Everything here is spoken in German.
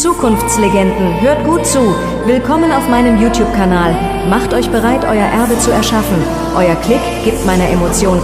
Zukunftslegenden, hört gut zu. Willkommen auf meinem YouTube-Kanal. Macht euch bereit, euer Erbe zu erschaffen. Euer Klick gibt meiner Emotion